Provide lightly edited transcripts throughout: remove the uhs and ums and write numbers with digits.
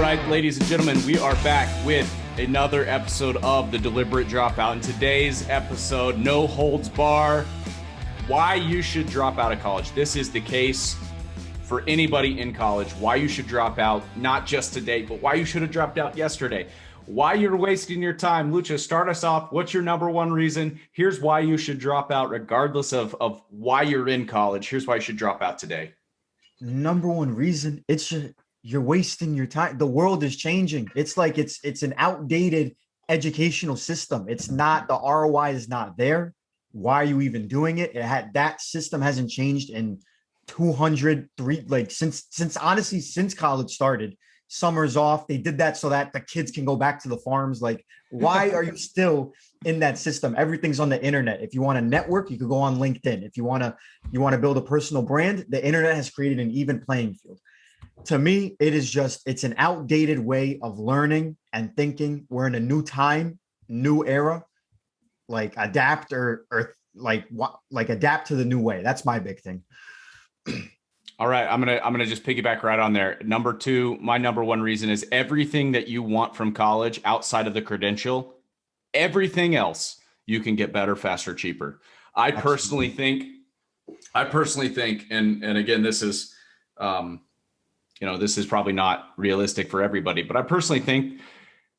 right, ladies and gentlemen, we are back with another episode of The Deliberate Dropout. In today's episode, no holds bar, why you should drop out of college. This is the case for anybody in college, why you should drop out, not just today, but why you should have dropped out yesterday. Why you're wasting your time. Lucha, start us off. What's your number one reason? Here's why you should drop out regardless of why you're in college. Here's why you should drop out today. Number one reason, it's just, you're wasting your time. The world is changing. It's like it's an outdated educational system. It's not, the ROI is not there. Why are you even doing it? That system hasn't changed in 203, like since honestly, since college started. Summers off, they did that so that the kids can go back to the farms. Like, why are you still in that system? Everything's on the internet. If you want to network, you could go on LinkedIn. If you want to build a personal brand, the internet has created an even playing field. To me, it's an outdated way of learning and thinking. We're in a new time, new era. Like, adapt or adapt to the new way. That's my big thing. All right, I'm gonna just piggyback right on there. Number two, my number one reason is everything that you want from college outside of the credential, everything else you can get better, faster, cheaper. I personally think, and again, this is, this is probably not realistic for everybody, but I personally think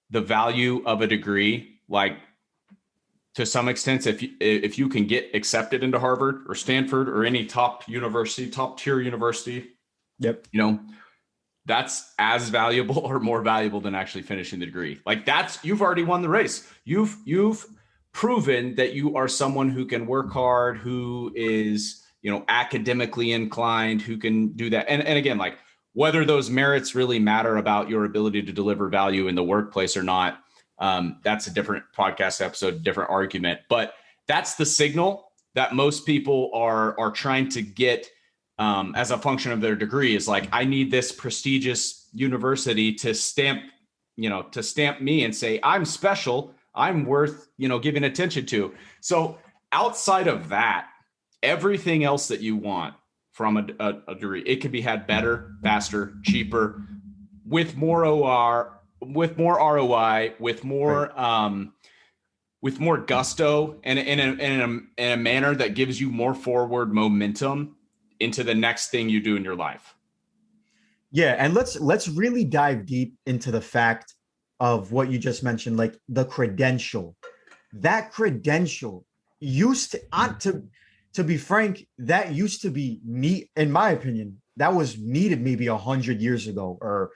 the value of a degree, like, to some extent, if you can get accepted into Harvard or Stanford or any top tier university, yep, that's as valuable or more valuable than actually finishing the degree. Like, you've already won the race. You've proven that you are someone who can work hard, who is, academically inclined, who can do that. And again, like, whether those merits really matter about your ability to deliver value in the workplace or not, that's a different podcast episode, different argument. But that's the signal that most people are trying to get as a function of their degree, is like, I need this prestigious university to stamp me and say, I'm special, I'm worth, giving attention to. So outside of that, everything else that you want from a degree, it can be had better, faster, cheaper, with more ROI, with more gusto, and in a manner that gives you more forward momentum into the next thing you do in your life. Yeah, and let's really dive deep into the fact of what you just mentioned, like the credential. That credential used to be frank, that used to be neat, in my opinion. That was needed maybe 100 years ago or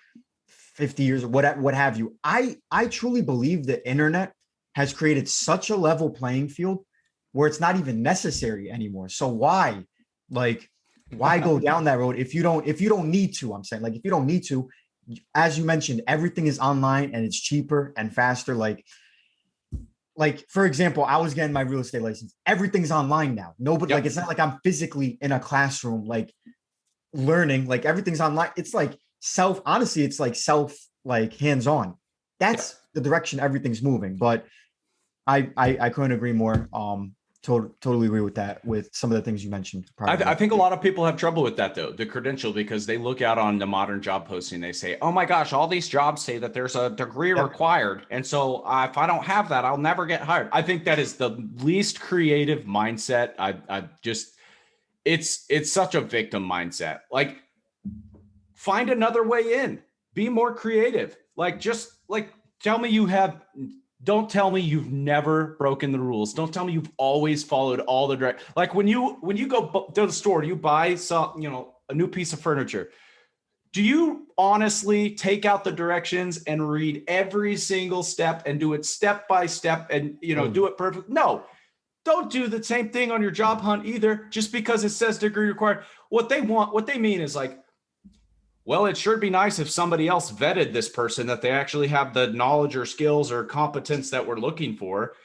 50 years, what have you. I truly believe the internet has created such a level playing field where it's not even necessary anymore. So why go down that road if you don't need to? I'm saying, like, if you don't need to, as you mentioned, everything is online and it's cheaper and faster. Like for example, I was getting my real estate license. Everything's online now. Nobody, yep. Like, it's not like I'm physically in a classroom, like, learning. Like, everything's online. It's like hands-on. That's the direction everything's moving. But I couldn't agree more. Totally agree with that, with some of the things you mentioned. I think a lot of people have trouble with that, though, the credential, because they look out on the modern job posting. They say, oh my gosh, all these jobs say that there's a degree required. And so if I don't have that, I'll never get hired. I think that is the least creative mindset. It's such a victim mindset. Like, find another way in, be more creative. Don't tell me you've never broken the rules. Don't tell me you've always followed all the direct. Like, when you go to the store, you buy a new piece of furniture. Do you honestly take out the directions and read every single step and do it step by step and, do it perfect? No, don't do the same thing on your job hunt either, just because it says degree required. What they mean is like, well, it sure be nice if somebody else vetted this person, that they actually have the knowledge or skills or competence that we're looking for.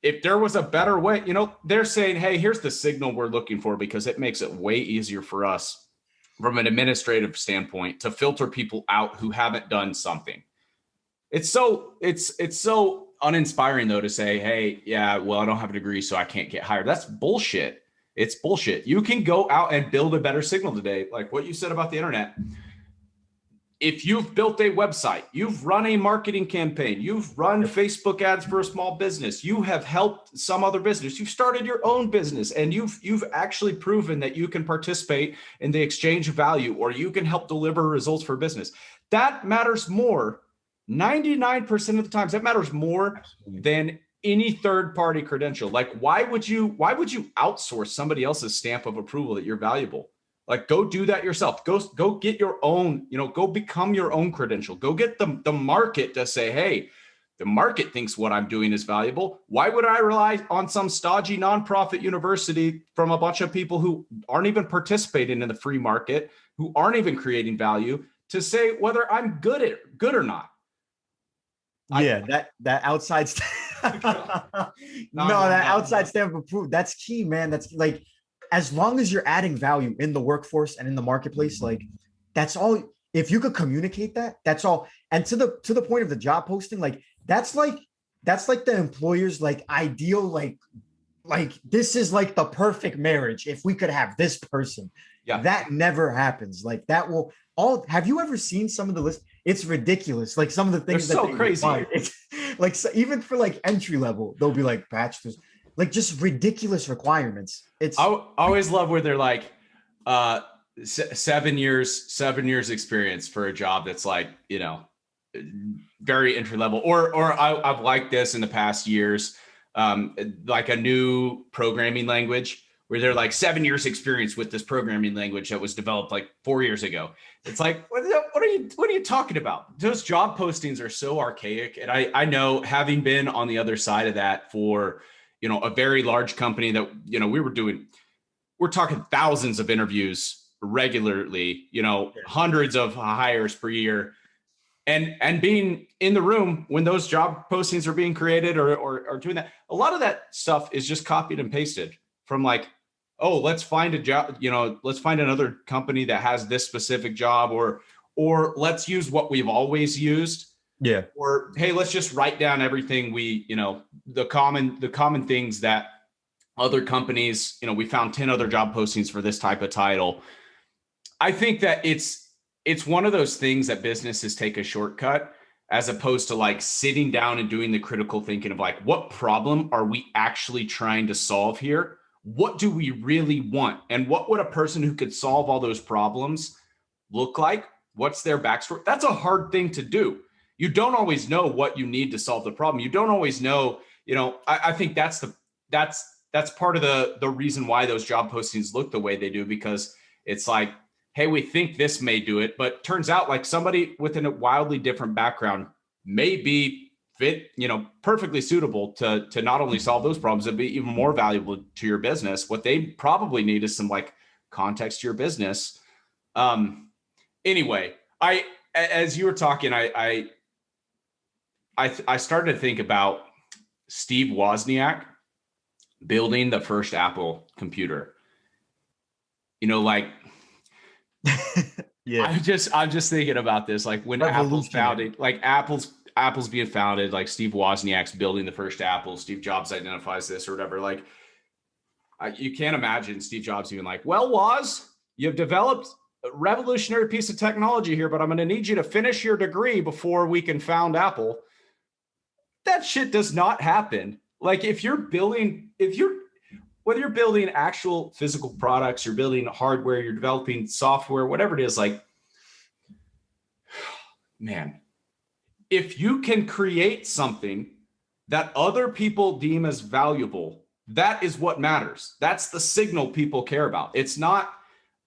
If there was a better way, they're saying, hey, here's the signal we're looking for, because it makes it way easier for us from an administrative standpoint to filter people out who haven't done something. It's so uninspiring, though, to say, hey, yeah, well, I don't have a degree, so I can't get hired. That's bullshit. It's bullshit. You can go out and build a better signal today. Like what you said about the internet. if you've built a website, you've run a marketing campaign, you've run Facebook ads for a small business, you have helped some other business, you've started your own business, and you've actually proven that you can participate in the exchange of value, or you can help deliver results for business. That matters more. 99% of the times, that matters more than any third-party credential. Like, why would you outsource somebody else's stamp of approval that you're valuable? Like, go do that yourself. Go get your own, go become your own credential. Go get the market to say, hey, the market thinks what I'm doing is valuable. Why would I rely on some stodgy nonprofit university from a bunch of people who aren't even participating in the free market, who aren't even creating value, to say whether I'm good or not? Yeah, that outside outside stamp of approval, that's key, man. That's like, as long as you're adding value in the workforce and in the marketplace, like, that's all. If you could communicate that, that's all. And to the point of the job posting, like, that's like the employer's like ideal, like this is like the perfect marriage. If we could have this person, that never happens. Like, that will all. Have you ever seen some of the list? It's ridiculous. Like, some of the things they're so crazy. It's like, so even for like entry level, they'll be like bachelor's, like, just ridiculous requirements. It's, I always love where they're like, 7 years experience for a job that's like, very entry level, or I've liked this in the past years, like a new programming language where they're like 7 years experience with this programming language that was developed like 4 years ago. It's like, what are you talking about? Those job postings are so archaic. And I know, having been on the other side of that for, a very large company that, we're talking thousands of interviews regularly, hundreds of hires per year. And being in the room when those job postings are being created or doing that, a lot of that stuff is just copied and pasted from like, oh, let's find a job, let's find another company that has this specific job, or let's use what we've always used. Yeah. Or, hey, let's just write down everything the common things that other companies, we found 10 other job postings for this type of title. I think that it's one of those things that businesses take a shortcut, as opposed to like sitting down and doing the critical thinking of like, what problem are we actually trying to solve here? What do we really want? And what would a person who could solve all those problems look like? What's their backstory? That's a hard thing to do. You don't always know what you need to solve the problem. You don't always know, I think that's part of the reason why those job postings look the way they do, because it's like, hey, we think this may do it, but turns out like somebody within a wildly different background may be fit, perfectly suitable to not only solve those problems, but be even more valuable to your business. What they probably need is some like context to your business. Anyway, as you were talking, I started to think about Steve Wozniak building the first Apple computer. Like, yeah, I'm just thinking about this, like when Apple's founded, like Apple's being founded, like Steve Wozniak's building the first Apple. Steve Jobs identifies this or whatever. Like, you can't imagine Steve Jobs even like, well, Woz, you've developed a revolutionary piece of technology here, but I'm going to need you to finish your degree before we can found Apple. That shit does not happen. Like, whether you're building actual physical products, you're building hardware, you're developing software, whatever it is, like, man, if you can create something that other people deem as valuable, that is what matters. That's the signal people care about. It's not,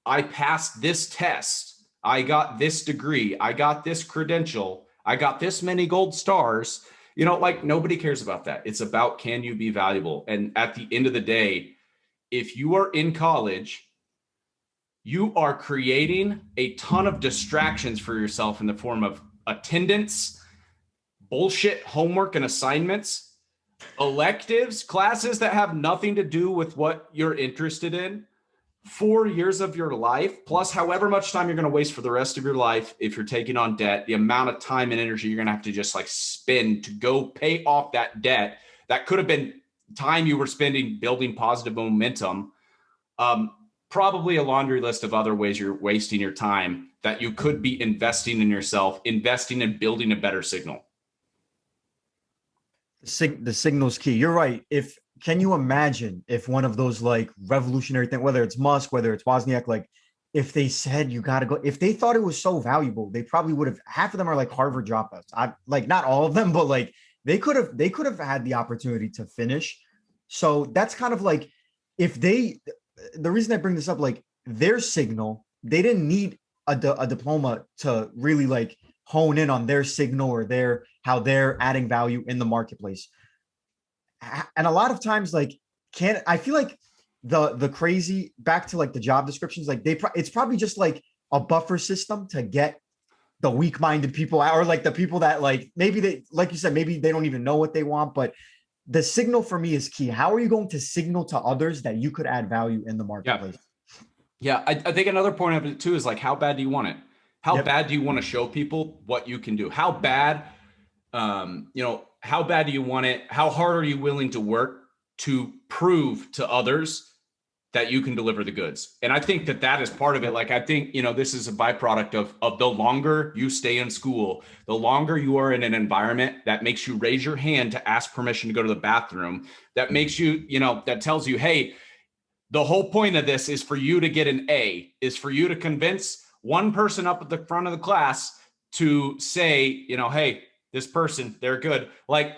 I passed this test, I got this degree, I got this credential, I got this many gold stars. Like, nobody cares about that. It's about, can you be valuable? And at the end of the day, if you are in college, you are creating a ton of distractions for yourself in the form of attendance, bullshit homework and assignments, electives, classes that have nothing to do with what you're interested in. 4 years of your life, plus however much time you're going to waste for the rest of your life if you're taking on debt, the amount of time and energy you're going to have to just like spend to go pay off that debt that could have been time you were spending building positive momentum. probably a laundry list of other ways you're wasting your time that you could be investing in yourself, investing in building a better signal. The signal's key. You're right. Can you imagine if one of those like revolutionary things, whether it's Musk, whether it's Wozniak, like if they said you got to go, if they thought it was so valuable, they probably would have. Half of them are like Harvard dropouts. I like not all of them, but like they could have had the opportunity to finish. So that's kind of like the reason I bring this up, like their signal, they didn't need a diploma to really like hone in on their signal or how they're adding value in the marketplace. And a lot of times, like, I feel like the crazy back to like the job descriptions, like it's probably just like a buffer system to get the weak-minded people out, or like the people that like, maybe they, like you said, maybe they don't even know what they want, but the signal for me is key. How are you going to signal to others that you could add value in the marketplace? Yeah. I think another point of it too is like, how bad do you want it? How bad do you want to show people what you can do? How bad, how bad do you want it? How hard are you willing to work to prove to others that you can deliver the goods? And I think that is part of it. Like, I think, this is a byproduct of the longer you stay in school, the longer you are in an environment that makes you raise your hand to ask permission to go to the bathroom, that makes you, that tells you, hey, the whole point of this is for you to get an A, is for you to convince one person up at the front of the class to say, hey, this person, they're good. Like,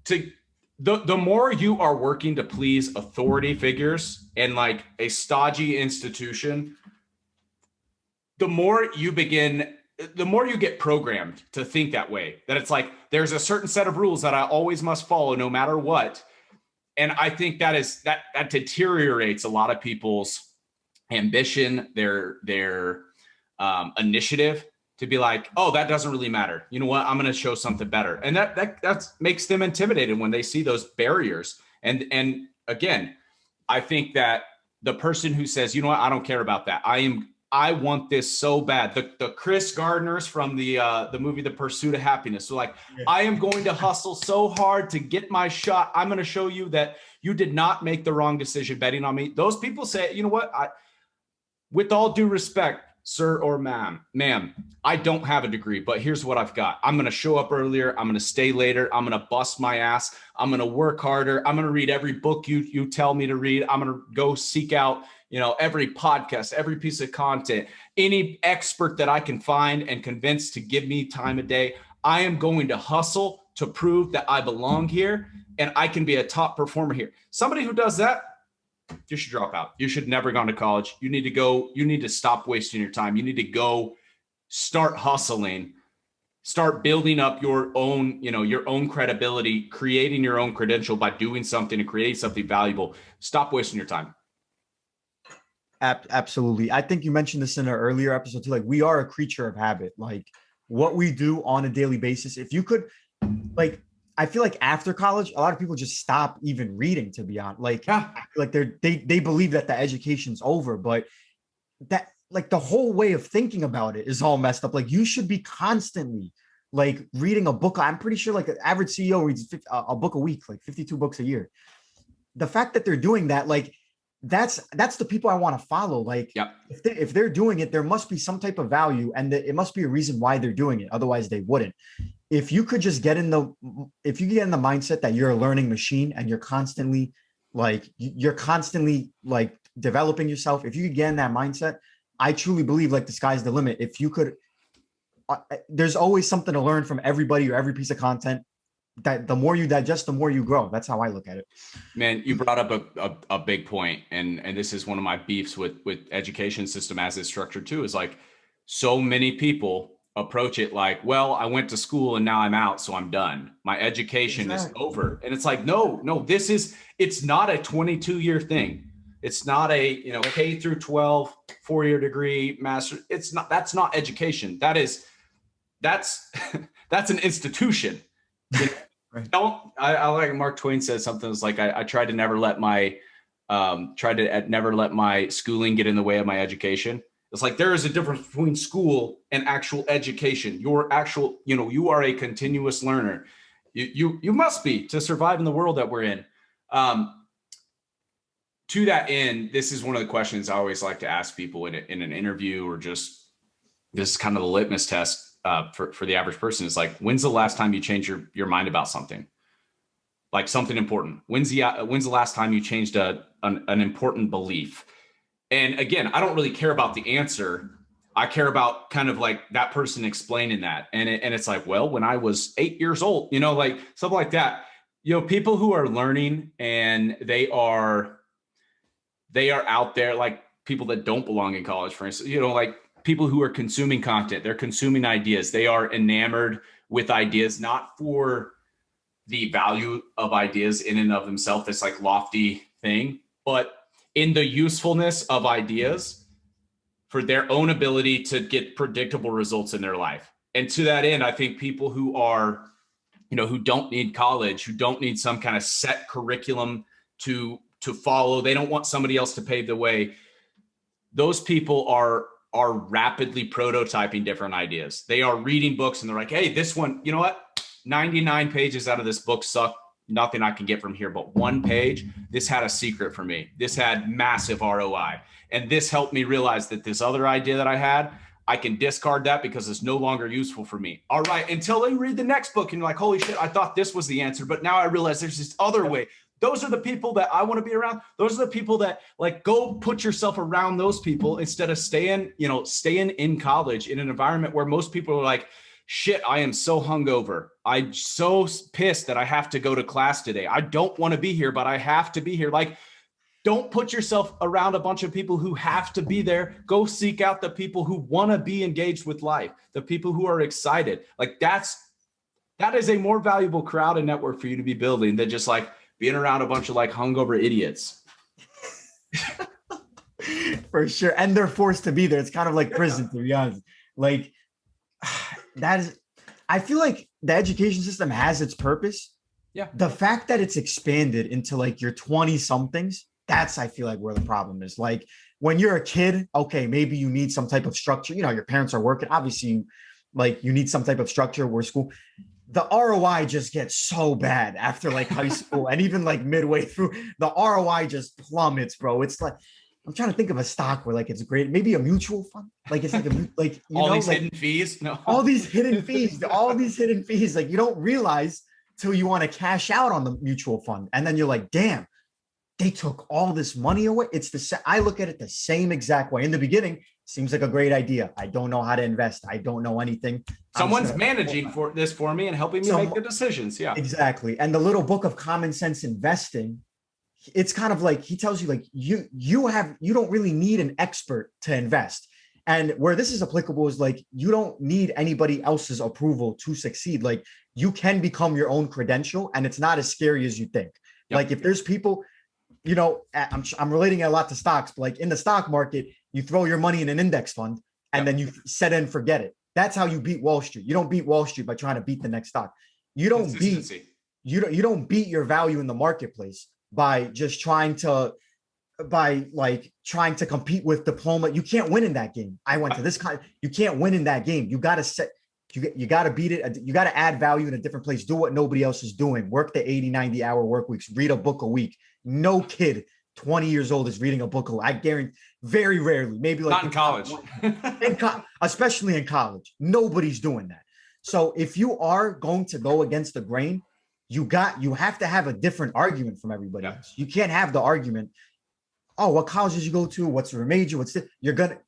the more you are working to please authority figures and like a stodgy institution, the more you get programmed to think that way, that it's like, there's a certain set of rules that I always must follow no matter what. And I think that deteriorates a lot of people's ambition, their initiative to be like, oh, that doesn't really matter. You know what? I'm going to show something better. And that makes them intimidated when they see those barriers. And again, I think that the person who says, you know what, I don't care about that. I want this so bad. The Chris Gardners from the movie, The Pursuit of Happiness. So like, I am going to hustle so hard to get my shot. I'm going to show you that you did not make the wrong decision betting on me. Those people say, you know what? With all due respect, sir or ma'am, I don't have a degree, but here's what I've got. I'm going to show up earlier. I'm going to stay later. I'm going to bust my ass. I'm going to work harder. I'm going to read every book you tell me to read. I'm going to go seek out, every podcast, every piece of content, any expert that I can find and convince to give me time of day. I am going to hustle to prove that I belong here and I can be a top performer here. Somebody who does that, you should drop out. You should never gone to college. You need to stop wasting your time. You need to go start hustling, start building up your own credibility, creating your own credential by doing something and creating something valuable. Stop wasting your time. Absolutely. I think you mentioned this in an earlier episode too. Like, we are a creature of habit. Like, what we do on a daily basis, if you could, like, I feel like after college, a lot of people just stop even reading, to be honest. Like, I feel like they believe that the education's over, but that, like, the whole way of thinking about it is all messed up. Like, you should be constantly like reading a book. I'm pretty sure like an average CEO reads a book a week, like 52 books a year. The fact that they're doing that, like, that's the people I want to follow. Like, if they're doing it, there must be some type of value, and it must be a reason why they're doing it. Otherwise, they wouldn't. If you could just get in the mindset that you're a learning machine and you're constantly like developing yourself, if you could get in that mindset, I truly believe like the sky's the limit. If you could, there's always something to learn from everybody or every piece of content. That the more you digest, the more you grow. That's how I look at it. Man, you brought up a big point, and this is one of my beefs with education system as it's structured too. Is like, so many people approach it like, well, I went to school and now I'm out, so I'm done. My education is over. And it's like, no, it's not a 22-year thing. It's not a, K through 12, 4-year degree, master. That's not education. That's an institution. Right. I like Mark Twain says something that's like, I tried to never let my schooling get in the way of my education. It's like, there is a difference between school and actual education. You are a continuous learner. You must be, to survive in the world that we're in. to that end, this is one of the questions I always like to ask people in an interview, or just this is kind of the litmus test for the average person. Is like, when's the last time you changed your mind about something? Like something important. When's the last time you changed an important belief? And again, I don't really care about the answer. I care about kind of like that person explaining that. And it's like, well, when I was 8 years old, you know, like something like that. You know, people who are learning and they are out there, like people that don't belong in college, for instance, you know, like people who are consuming content, they're consuming ideas. They are enamored with ideas, not for the value of ideas in and of themselves, this like lofty thing, but in the usefulness of ideas for their own ability to get predictable results in their life. And to that end, I think people who are, you know, who don't need college, who don't need some kind of set curriculum to follow, they don't want somebody else to pave the way. Those people are rapidly prototyping different ideas. They are reading books and they're like, hey, this one, you know what? 99 pages out of this book suck. Nothing I can get from here, but one page, this had a secret for me. This had massive ROI. And this helped me realize that this other idea that I had, I can discard that because it's no longer useful for me. All right. Until they read the next book and you're like, holy shit, I thought this was the answer, but now I realize there's this other way. Those are the people that I want to be around. Those are the people that, like, go put yourself around those people instead of staying in college in an environment where most people are like, shit, I am so hungover. I'm so pissed that I have to go to class today. I don't want to be here, but I have to be here. Like, don't put yourself around a bunch of people who have to be there. Go seek out the people who want to be engaged with life, the people who are excited. Like, that is a more valuable crowd and network for you to be building than just like being around a bunch of like hungover idiots. For sure. And they're forced to be there. It's kind of like prison, to be honest. Like, I feel like the education system has its purpose. Yeah. The fact that it's expanded into like your 20 somethings, that's, I feel like, where the problem is. Like, when you're a kid, okay, maybe you need some type of structure. You know, your parents are working. Obviously, like, you need some type of structure where school. The ROI just gets so bad after like high school and even like midway through, the ROI just plummets, bro. It's like, I'm trying to think of a stock where like it's great. Maybe a mutual fund. Like, it's like all these hidden fees. No, all these hidden fees, like, you don't realize till you want to cash out on the mutual fund. And then you're like, damn, they took all this money away. I look at it the same exact way. In the beginning, seems like a great idea. I don't know how to invest. I don't know anything. Someone's managing this for me and helping me make the decisions. Yeah, exactly. And the little book of common sense investing, it's kind of like, he tells you like, you don't really need an expert to invest. And where this is applicable is like, you don't need anybody else's approval to succeed. Like, you can become your own credential and it's not as scary as you think. Yep. Like, if there's people, you know, I'm relating it a lot to stocks, but like in the stock market, you throw your money in an index fund and then you set it and forget it. That's how you beat Wall Street. You don't beat Wall Street by trying to beat the next stock. You don't beat your value in the marketplace by just trying to compete with diploma. You can't win in that game. I went to this kind. You can't win in that game. You got to beat it. You got to add value in a different place. Do what nobody else is doing. Work the 80, 90 hour work weeks. Read a book a week. No kid 20 years old is reading a book. I guarantee, very rarely, maybe like not in college, especially in college, nobody's doing that. So if you are going to go against the grain, you have to have a different argument from everybody else. You can't have the argument, oh, what colleges you go to? What's your major? You're gonna,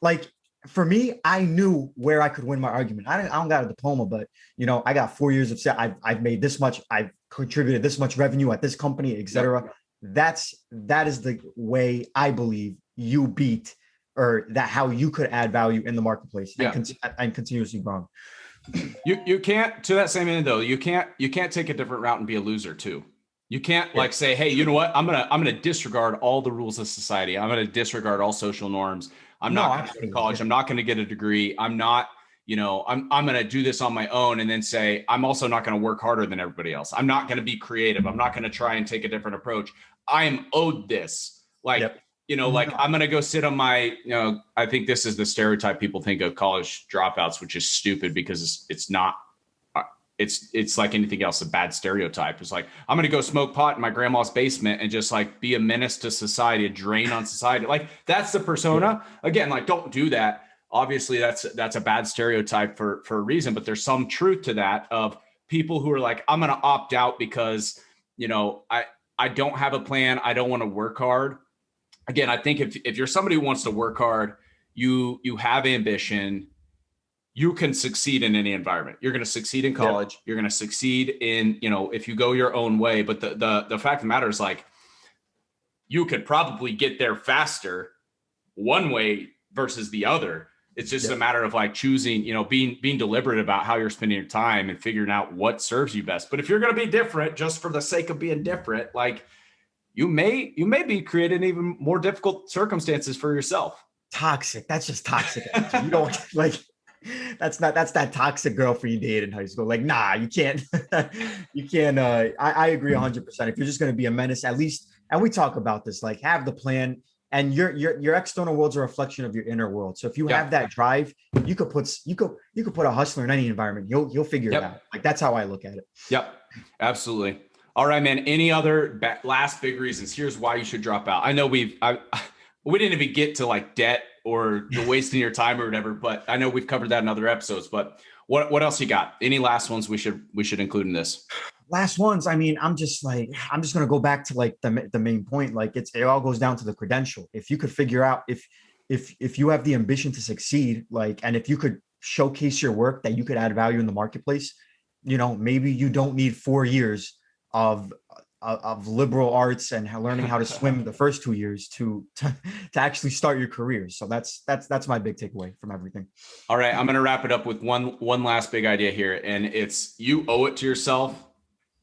like, for me, I knew where I could win my argument. I don't got a diploma, but you know, I got 4 years of I've made this much, I've contributed this much revenue at this company, etc. Yep. That is the way I believe you beat, or that how you could add value in the marketplace and continuously growing. You can't, to that same end though, you can't take a different route and be a loser too. You can't like say, hey, you know what? I'm gonna disregard all the rules of society. I'm gonna disregard all social norms. I'm not going to go to college. I'm not going to get a degree. I'm not, you know, I'm going to do this on my own and then say, I'm also not going to work harder than everybody else. I'm not going to be creative. I'm not going to try and take a different approach. I am owed this. Like, you know, like I'm going to go sit on my, you know, I think this is the stereotype people think of college dropouts, which is stupid because it's not, it's like anything else, a bad stereotype. It's like, I'm going to go smoke pot in my grandma's basement and just like be a menace to society, a drain on society. Like that's the persona. Again, like don't do that. Obviously that's a bad stereotype for a reason, but there's some truth to that, of people who are like, I'm going to opt out because, I don't have a plan. I don't want to work hard. Again, I think if you're somebody who wants to work hard, you have ambition, you can succeed in any environment. You're going to succeed in college. You're going to succeed in, if you go your own way. But the fact of the matter is, like, you could probably get there faster one way versus the other. It's just a matter of like choosing, being deliberate about how you're spending your time and figuring out what serves you best. But if you're going to be different just for the sake of being different, like you may be creating even more difficult circumstances for yourself. Toxic. That's just toxic. You don't like, that's that toxic girlfriend you dated in high school. Like, nah, you can't, I agree 100%. If you're just going to be a menace, at least, and we talk about this, like have the plan, and your external world's a reflection of your inner world. So if you have that drive, you could put a hustler in any environment. You'll figure it out. Like that's how I look at it. Yep. Absolutely. All right, man. Any other last big reasons? Here's why you should drop out. I know we didn't even get to like debt or the wasting your time or whatever, but I know we've covered that in other episodes, but what else you got? Any last ones we should include in this? Last ones. I mean, I'm just going to go back to like the main point. Like it all goes down to the credential. If you could figure out if you have the ambition to succeed, like, and if you could showcase your work that you could add value in the marketplace, maybe you don't need 4 years of liberal arts and learning how to swim the first 2 years to actually start your career. So that's my big takeaway from everything. All right. I'm going to wrap it up with one last big idea here. And it's, you owe it to yourself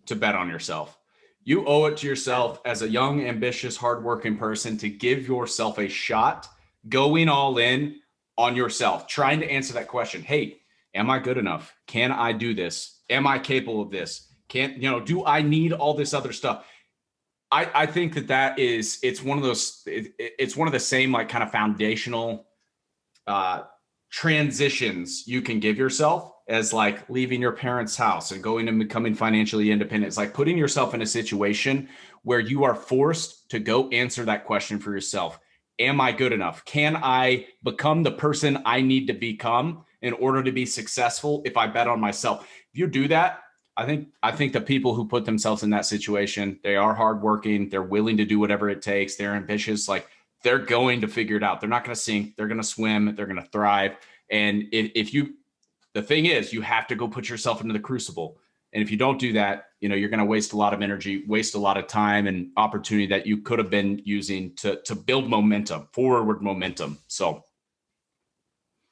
to bet on yourself. You owe it to yourself as a young, ambitious, hardworking person to give yourself a shot, going all in on yourself, trying to answer that question. Hey, am I good enough? Can I do this? Am I capable of this? Do I need all this other stuff? I think it's one of those, it's one of the same like kind of foundational transitions you can give yourself as like leaving your parents' house and going and becoming financially independent. It's like putting yourself in a situation where you are forced to go answer that question for yourself. Am I good enough? Can I become the person I need to become in order to be successful if I bet on myself? If you do that, I think the people who put themselves in that situation, they are hardworking. They're willing to do whatever it takes. They're ambitious. Like they're going to figure it out. They're not going to sink. They're going to swim. They're going to thrive. And the thing is, you have to go put yourself into the crucible. And if you don't do that, you're going to waste a lot of energy, waste a lot of time and opportunity that you could have been using to build momentum, forward momentum. So.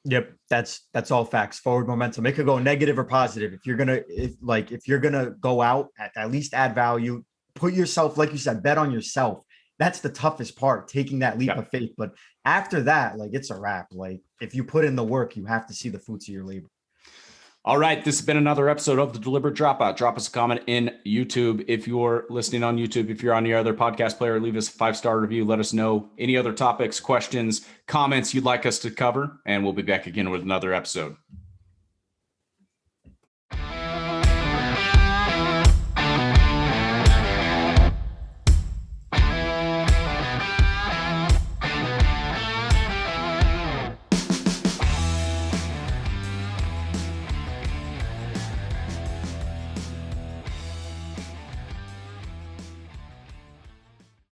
Yep. That's all facts. Forward momentum. It could go negative or positive. If you're going to go out, at least add value, put yourself, like you said, bet on yourself. That's the toughest part, taking that leap of faith. But after that, like it's a wrap. Like if you put in the work, you have to see the fruits of your labor. All right. This has been another episode of The Deliberate Dropout. Drop us a comment in YouTube. If you're listening on YouTube, if you're on your other podcast player, leave us a 5-star review. Let us know any other topics, questions, comments you'd like us to cover, and we'll be back again with another episode.